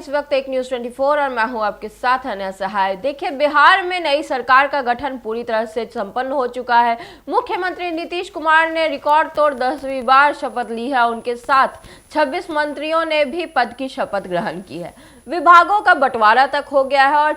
इस वक्त एक न्यूज़ 24 और मैं हूं आपके साथ अनया सहाय। देखिए, बिहार में नई सरकार का गठन पूरी तरह से संपन्न हो चुका है। मुख्यमंत्री नीतीश कुमार ने रिकॉर्ड तोड़ 10वीं बार शपथ ली है। उनके साथ 26 मंत्रियों ने भी पद की शपथ ग्रहण की है। विभागों का बंटवारा तक हो गया है और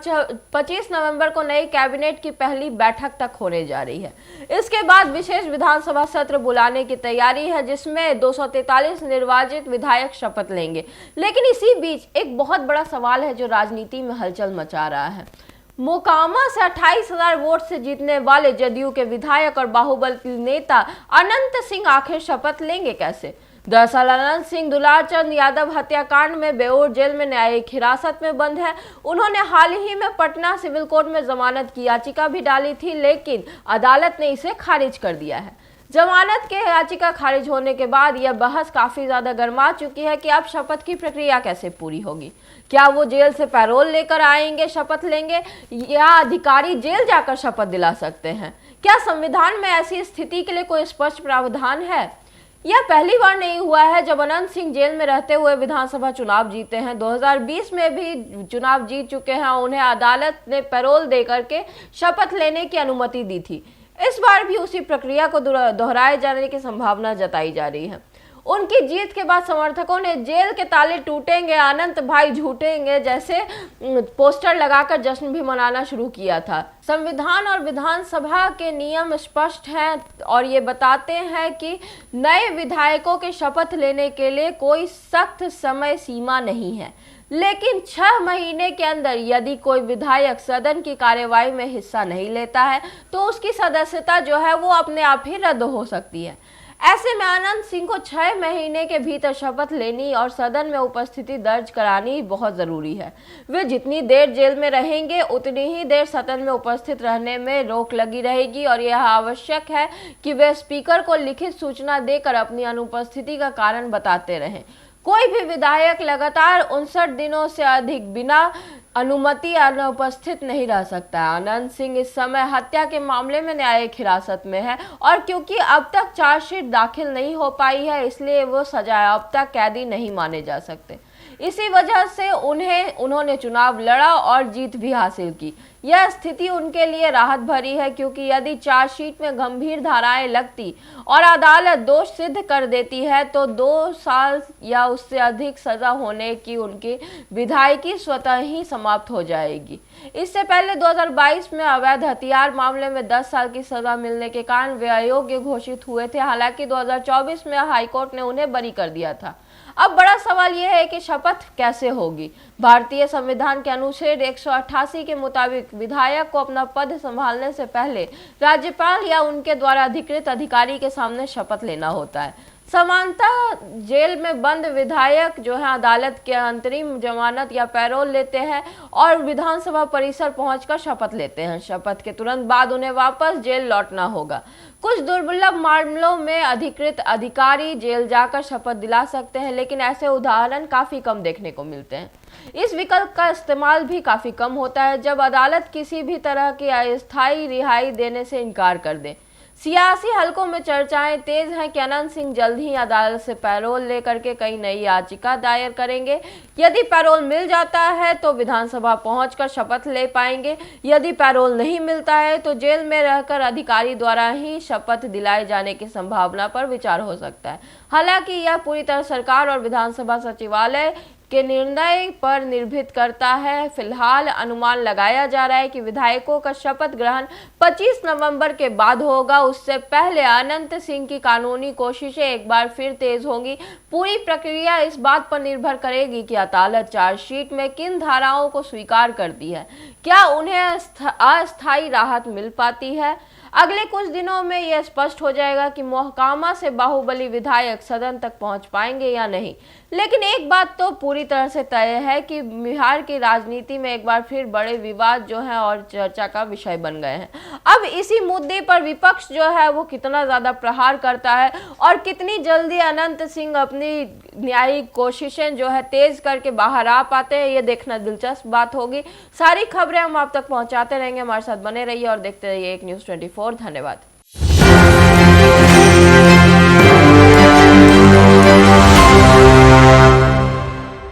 25 नवंबर को नई कैबिनेट की पहली बैठक तक होने जा रही है। इसके बाद विशेष विधानसभा सत्र बुलाने की तैयारी है, जिसमें 243 निर्वाचित विधायक शपथ लेंगे। लेकिन इसी बीच एक बहुत बड़ा सवाल है जो राजनीति में हलचल मचा रहा है। मोकामा से 28,000 वोट से जीतने वाले जदयू के विधायक और बाहुबली नेता अनंत सिंह आखिर शपथ लेंगे कैसे? दरअसल अनंत सिंह दुलारचंद यादव हत्याकांड में बेऊर जेल में न्यायिक हिरासत में बंद है। उन्होंने हाल ही में पटना सिविल कोर्ट में जमानत की याचिका भी डाली थी, लेकिन अदालत ने इसे खारिज कर दिया है। जमानत के याचिका खारिज होने के बाद यह बहस काफी ज्यादा गर्मा चुकी है कि अब शपथ की प्रक्रिया कैसे पूरी होगी। क्या वो जेल से पैरोल लेकर आएंगे, शपथ लेंगे, या अधिकारी जेल जाकर शपथ दिला सकते हैं? क्या संविधान में ऐसी स्थिति के लिए कोई स्पष्ट प्रावधान है? यह पहली बार नहीं हुआ है जब अनंत सिंह जेल में रहते हुए विधानसभा चुनाव जीते हैं। 2020 में भी चुनाव जीत चुके हैं। उन्हें अदालत ने पैरोल देकर के शपथ लेने की अनुमति दी थी। इस बार भी उसी प्रक्रिया को दोहराए जाने की संभावना जताई जा रही है। उनकी जीत के बाद समर्थकों ने जेल के ताले टूटेंगे, अनंत भाई झूठेंगे जैसे पोस्टर लगाकर जश्न भी मनाना शुरू किया था। संविधान और विधानसभा के नियम स्पष्ट हैं और ये बताते हैं कि नए विधायकों के शपथ लेने के लिए कोई सख्त समय सीमा नहीं है। लेकिन 6 महीने के अंदर यदि कोई विधायक सदन की कार्यवाही में हिस्सा नहीं लेता है तो उसकी सदस्यता जो है वो अपने आप ही रद्द हो सकती है। ऐसे में अनंत सिंह को 6 महीने के भीतर शपथ लेनी और सदन में उपस्थिति दर्ज करानी बहुत जरूरी है। वे जितनी देर जेल में रहेंगे उतनी ही देर सदन में उपस्थित रहने में रोक लगी रहेगी और यह आवश्यक है कि वे स्पीकर को लिखित सूचना देकर अपनी अनुपस्थिति का कारण बताते रहें। कोई भी विधायक लगातार 59 दिनों से अधिक बिना अनुमति अनुपस्थित नहीं रह सकता है। अनंत सिंह इस समय हत्या के मामले में न्यायिक हिरासत में है और क्योंकि अब तक चार्जशीट दाखिल नहीं हो पाई है, इसलिए वो सजायाफ्ता कैदी नहीं माने जा सकते। इसी वजह से उन्होंने चुनाव लड़ा और जीत भी हासिल की। यह स्थिति उनके लिए राहत भरी है, क्योंकि यदि चार्जशीट में गंभीर धाराएं लगती और अदालत दोष सिद्ध कर देती है तो 2 साल या उससे अधिक सजा होने की उनकी विधायकी स्वतः ही समाप्त हो जाएगी। इससे पहले 2022 में अवैध हथियार मामले में 10 साल की सजा मिलने के कारण वे अयोग्य घोषित हुए थे। हालांकि 2024 में हाईकोर्ट ने उन्हें बरी कर दिया था। अब बड़ा सवाल यह है कि शपथ कैसे होगी। भारतीय संविधान के अनुच्छेद 188 के मुताबिक विधायक को अपना पद संभालने से पहले राज्यपाल या उनके द्वारा अधिकृत अधिकारी के सामने शपथ लेना होता है। सामान्यतः जेल में बंद विधायक जो है अदालत के अंतरिम जमानत या पैरोल लेते हैं और विधानसभा परिसर पहुंचकर शपथ लेते हैं। शपथ के तुरंत बाद उन्हें वापस जेल लौटना होगा। कुछ दुर्लभ मामलों में अधिकृत अधिकारी जेल जाकर शपथ दिला सकते हैं, लेकिन ऐसे उदाहरण काफी कम देखने को मिलते हैं। इस विकल्प का इस्तेमाल भी काफी कम होता है जब अदालत किसी भी तरह की अस्थायी रिहाई देने से इनकार कर दे। सियासी हलकों में चर्चाएं तेज हैं कि अनंत सिंह जल्द ही अदालत से पैरोल लेकर के कई नई याचिका दायर करेंगे। यदि पैरोल मिल जाता है तो विधानसभा पहुंचकर शपथ ले पाएंगे। यदि पैरोल नहीं मिलता है तो जेल में रहकर अधिकारी द्वारा ही शपथ दिलाए जाने की संभावना पर विचार हो सकता है। हालांकि यह पूरी तरह सरकार और विधानसभा सचिवालय के निर्णय पर निर्भर करता है। फिलहाल अनुमान लगाया जा रहा है कि विधायकों का शपथ ग्रहण 25 नवंबर के बाद होगा। उससे पहले अनंत सिंह की कानूनी कोशिशें एक बार फिर तेज होंगी। पूरी प्रक्रिया इस बात पर निर्भर करेगी कि अदालत चार्जशीट में किन धाराओं को स्वीकार करती है। क्या उन्हें अस्थायी राहत मिल पाती है? अगले कुछ दिनों में यह स्पष्ट हो जाएगा कि मोहकामा से बाहुबली विधायक सदन तक पहुंच पाएंगे या नहीं। लेकिन एक बात तो पूरी तरह से तय है कि बिहार की राजनीति में एक बार फिर बड़े विवाद जो है और चर्चा का विषय बन गए हैं। अब इसी मुद्दे पर विपक्ष जो है वो कितना ज्यादा प्रहार करता है और कितनी जल्दी अनंत सिंह अपनी न्यायिक कोशिशें जो है तेज करके बाहर आ पाते हैं, ये देखना दिलचस्प बात होगी। सारी खबरें हम आप तक पहुंचाते रहेंगे। हमारे साथ बने रहिए और देखते रहिए एक न्यूज़ 24। धन्यवाद।